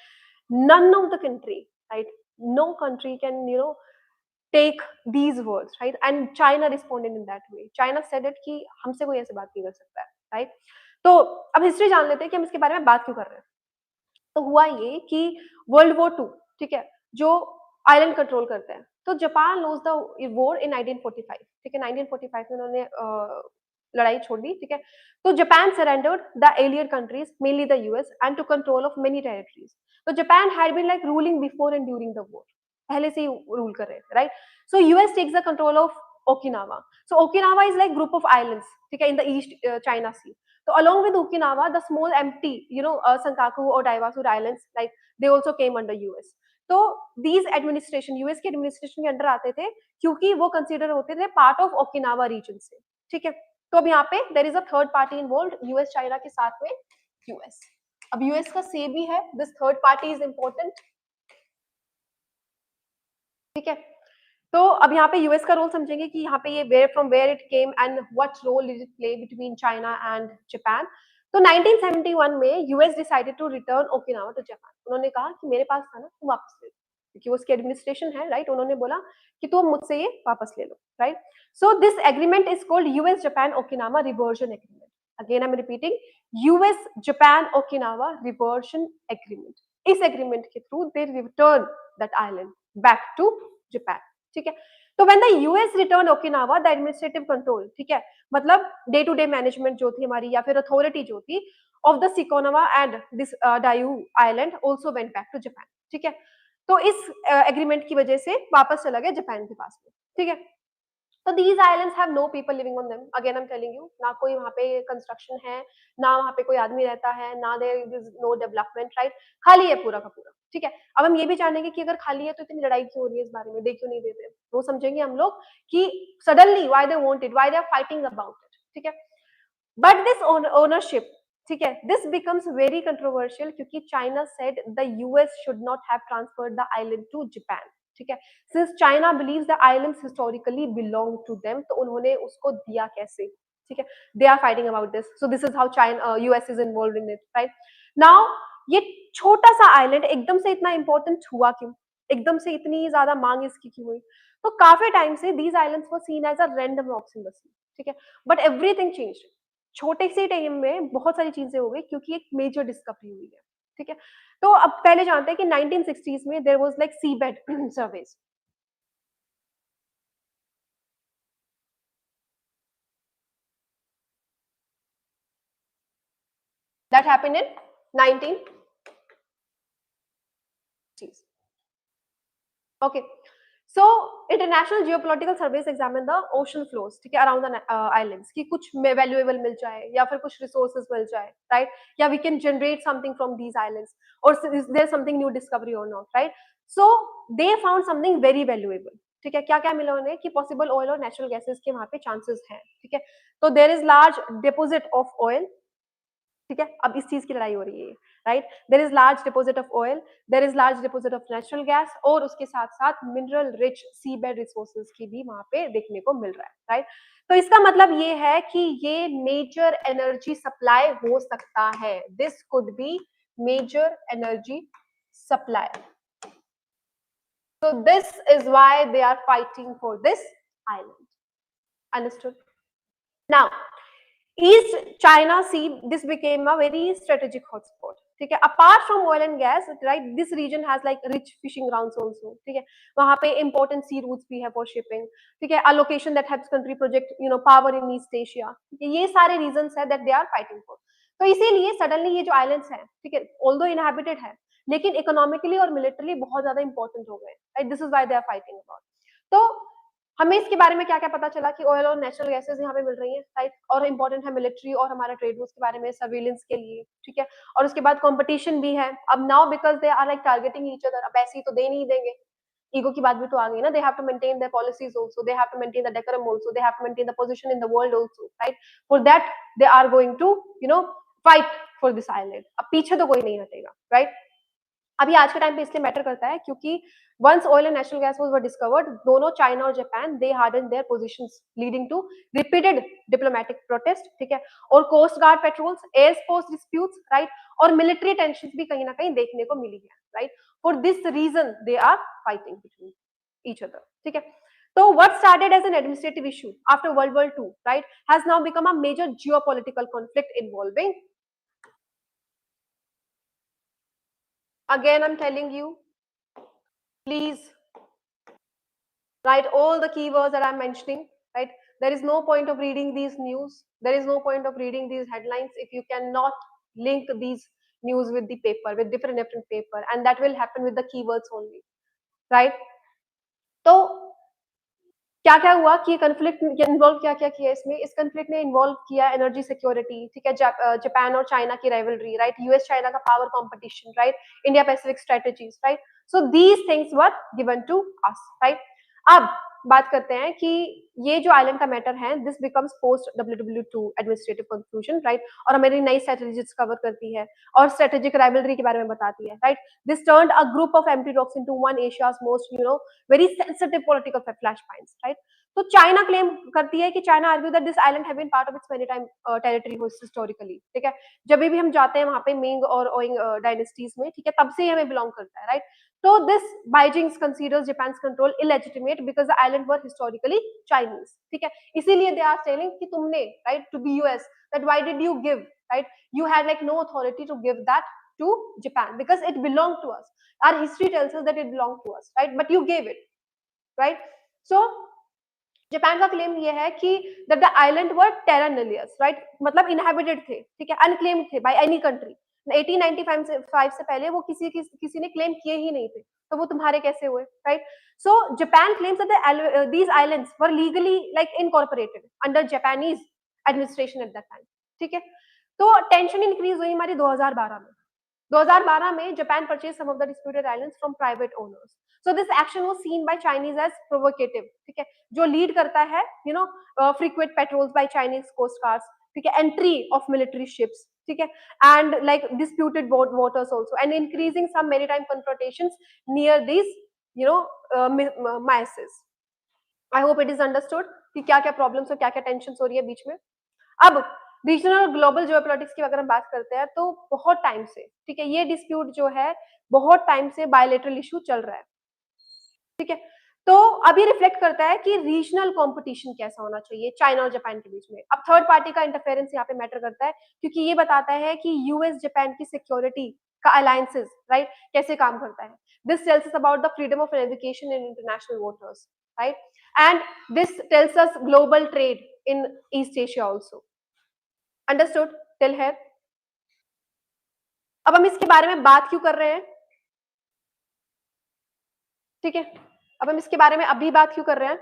None of the country, right, no country can take these words, right, and China responded in that way. China said it कि हमसे कोई ऐसे बात नहीं कर सकता है, right। तो अब हिस्ट्री जान लेते हैं कि हम इसके बारे में बात क्यों कर रहे हैं। तो हुआ ये कि वर्ल्ड वॉर 2, ठीक है, जो आइलैंड कंट्रोल करते हैं, तो Japan loss the war in 1945, ठीक है, 1945 में उन्होंने लड़ाई छोड़ दी, ठीक है। तो Japan surrendered the allied countries, mainly the US, and to control of many territories. तो Japan had been like ruling before and during the war, पहले से ही रूल कर रहे थे, right. So US takes the control of Okinawa. So Okinawa is like group of islands, ठीक है, in the East China Sea. So along with Okinawa, the small empty, Senkaku or Daiwasu Islands, like they also came under US. तो these administration, US के administration के under आते थे, क्योंकि वो consider होते थे पार्ट ऑफ ओकिनावा रीजन से, ठीक है। तो अब यहाँ पे there is a third party involve, US China के साथ में यूएस। अब यूएस का से भी है, this third party is important, ठीक है। तो अब यहाँ पे यूएस का रोल समझेंगे कि यहाँ पे ये where it came and what role did it play between China and Japan. तो 1971 में US decided to return Okinawa to Japan. उन्होंने कहा कि मेरे पास था ना, तुम वापस ले लो, क्योंकि उसकी एडमिनिस्ट्रेशन है, राइट। उन्होंने बोला कि तुम मुझसे ये वापस ले लो, right. So this agreement is called US Japan Okinawa reversion agreement. Again I am repeating, US Japan Okinawa reversion agreement. इस एग्रीमेंट के through they return that island back to Japan, ठीक है। तो when the US return Okinawa the administrative control, ठीक है, मतलब day to day management जो थी हमारी, या फिर अथॉरिटी जो थी of the Okinawa and this Diaoyu island also went back to Japan, ठीक है। तो इस एग्रीमेंट की वजह से वापस चला गया जापान के पास में, ठीक है। तो these islands have no people living on them. Again I'm telling you, ना कोई वहाँ पे कंस्ट्रक्शन है, ना वहाँ पे कोई आदमी रहता है, ना there is no development, right। खाली है पूरा का पूरा, ठीक है। अब हम ये भी जानेंगे कि अगर खाली है तो इतनी लड़ाई क्यों हो रही है इस बारे में, देख क्यों नहीं देते, वो समझेंगे हम लोग कि suddenly why they want it, why they are fighting about it, ठीक है। बट दिस ओनरशिप, ठीक है, दिस बिकम्स वेरी कंट्रोवर्शियल, क्योंकि China said the US should not have transferred the island to Japan, ठीक है। Since China believes the islands historically belong to them, तो उन्होंने उसको दिया कैसे, ठीक है। They are fighting about this, so this is how China US is involved in it, right. नाउ ये छोटा सा आइलैंड एकदम से इतना इंपॉर्टेंट हुआ क्यों, एकदम से इतनी ज्यादा मांग इसकी क्यों हुई। तो काफी टाइम से these islands were seen as a random rocks in the sea, ठीक है। बट एवरीथिंग चेंज्ड, छोटे से टाइम में बहुत सारी चीजें हो गई, क्योंकि एक मेजर डिस्कवरी हुई है, ठीक है। तो अब पहले जानते हैं कि 1960s में there was like seabed surveys, that happened in 1960s. Okay, so international geopolitical surveys examine the ocean floors, ठीक है, around the islands, कि कुछ valuable मिल जाए या फिर कुछ resources मिल जाए, right, या we can generate something from these islands, or is there something new discovery or not, right। So they found something very valuable, ठीक है। क्या क्या मिला उन्हें कि पॉसिबल ऑयल और नेचुरल गैसेस के वहां पे चांसेस हैं, ठीक है। तो there is large deposit of oil, ठीक है। अब इस चीज की लड़ाई हो रही है, right. There is large deposit of oil, there is large deposit of natural gas, और उसके साथ साथ mineral rich seabed resources की भी वहां पे देखने को मिल रहा है, राइट। तो इसका मतलब ये है कि ये मेजर एनर्जी सप्लाई हो सकता है, this could be major energy supply, So this is why they are fighting for this island. Understood? Now, East China Sea, this became a very strategic hotspot. ठीक है, apart from oil and gas, right? This region has like rich fishing grounds also. ठीक है, वहाँ पे important sea routes भी है for shipping. ठीक है, a location that helps country project, power in East Asia. ठीक है, ये सारे reasons है that they are fighting for. तो इसीलिए suddenly ये जो islands हैं, ठीक है, although inhabited है, लेकिन economically और militarily बहुत ज्यादा important हो गए. Right? This is why they are fighting about. तो हमें इसके बारे में क्या-क्या पता चला कि ऑयल और नेचुरल गैसेस यहाँ पे मिल रही हैं, राइट? और इम्पोर्टेंट है मिलिट्री और हमारा ट्रेड रूट्स के बारे में, सर्विलेंस के लिए, ठीक है? और उसके बाद कंपटीशन भी है। अब now because they are like targeting each other, अब ऐसे ही तो दे नहीं देंगे। ईगो की बात भी तो आ गई ना, they have to maintain their policies also, they have to maintain the decorum also, they have to maintain the position in the world also, right? For that they are going to, fight for this island. अब पीछे तो कोई नहीं हटेगा, right? अभी आज के time पे इसलिए मैटर करता है क्योंकि once oil and natural gas were discovered, दोनों चाइना और Japan they hardened their positions, leading to repeated diplomatic protest, ठीक है, और coast guard patrols, air force disputes, right, और मिलिट्री टेंशंस भी कहीं ना कहीं देखने को मिली है, right? For this reason they are fighting between each other, ठीक है? So what started as an administrative issue after World War II, right, has now become a major geopolitical conflict involving, again I'm telling you, please write all the keywords that I'm mentioning, right? There is no point of reading these news. There is no point of reading these headlines if you cannot link these news with the paper, with different paper, and that will happen with the keywords only, right? So क्या क्या हुआ कि conflict involve क्या क्या किया इसमें, इस conflict ने इन्वॉल्व किया एनर्जी सिक्योरिटी, ठीक है, जापान और चाइना की राइवलरी, राइट, यूएस चाइना का power competition, right, India Pacific strategies, right? So these things were given to us, right? अब बात करते हैं कि ये जो आइलैंड का मैटर है, this becomes post WW2 administrative conclusion, right, और हमारी नई स्ट्रेटजीज कवर करती है और स्ट्रेटेजिक राइवलरी के बारे में बताती है, right? This turned a group of empty rocks into one Asia's most very sensitive political flash points, right? तो चाइना क्लेम करती है कि China argue that this island have been part of its maritime territory historically, ठीक है? जब भी हम जाते हैं वहां पे मिंग और ओइंग डायनेस्टीज में, ठीक है, तब से ही हमें बिलोंग करता है, right? So this Beijing considers Japan's control illegitimate because the island were historically Chinese, ठीक है? इसीलिए they are saying कि तुमने, right, to be US, that why did you give, right? You had like no authority to give that to Japan because it belonged to us. Our history tells us that it belonged to us, right? But you gave it, right? So Japan का claim ये है कि that the island were terra nullius, right? मतलब inhabited थे, ठीक है, unclaimed थे by any country. 1895 से पहले वो किसी ने क्लेम किए ही नहीं थे, तो वो तुम्हारे कैसे हुए, right? So Japan claims that these islands were legally like incorporated under Japanese administration at that time, ठीक है? तो टेंशन इंक्रीज हुई हमारी 2012 में। 2012 में Japan purchase some of the disputed islands from private owners. So this action was seen by Chinese as provocative, ठीक है, जो लीड करता है frequent patrols by Chinese coast guards, ठीक है, एंट्री ऑफ मिलिट्री शिप्स, ठीक है, and like disputed waters also and increasing some maritime confrontations near this माइसेस। I hope it is understood कि क्या क्या प्रॉब्लम्स और क्या क्या टेंशन हो रही है बीच में। अब रीजनल और ग्लोबल जियोपॉलिटिक्स की अगर हम बात करते हैं तो बहुत टाइम से, ठीक है, ये डिस्प्यूट जो है बहुत टाइम से बायलैटरल इशू चल रहा है, ठीक है? तो अभी रिफ्लेक्ट करता है कि रीजनल कंपटीशन कैसा होना चाहिए चाइना और जापान के बीच में। अब थर्ड पार्टी का इंटरफेरेंस यहाँ पे मैटर करता है क्योंकि ये बताता है कि यूएस जापान की सिक्योरिटी का अलायंसेस, राइट, कैसे काम करता है। This tells us about the freedom of navigation in international waters, right, and this tells us global trade in East Asia also. Understood till here? अब हम इसके बारे में बात क्यों कर रहे हैं, ठीक है? अब हम इसके बारे में अभी बात क्यों कर रहे हैं?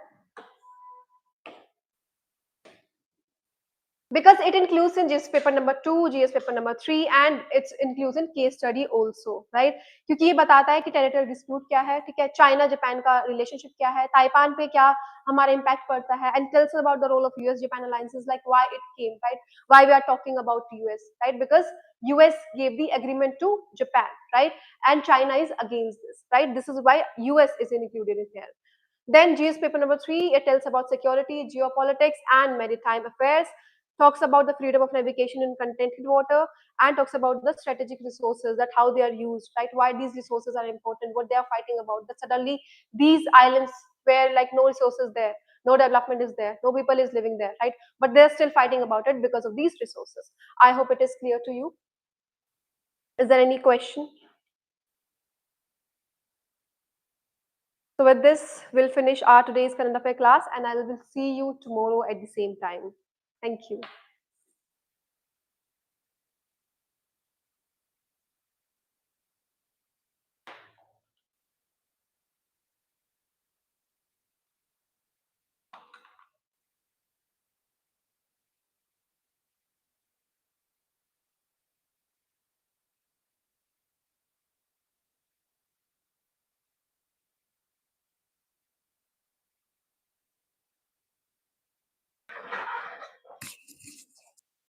Because it includes in GS paper number 2, GS paper number 3 and it includes in case study also, right? क्योंकि ये बताता है कि टेरिटोरियल डिस्प्यूट क्या है, ठीक है, चाइना जापान का रिलेशनशिप क्या है, ताइवान पे क्या हमारा इम्पैक्ट पड़ता है, and tells us about the role of US Japan alliances, like why it came, right? Why we are talking about US, right? Because US gave the agreement to Japan, right? And China is against this, right? This is why US is included in here. Then GS paper number 3, it tells about security, geopolitics and maritime affairs. talks about the freedom of navigation in contented water, and talks about the strategic resources, that how they are used, right? Why these resources are important, what they are fighting about, that suddenly these islands where like no resources there, no development is there, no people is living there, right? But they're still fighting about it because of these resources. I hope it is clear to you. Is there any question? So with this, we'll finish our today's current affair class, and I will see you tomorrow at the same time. Thank you.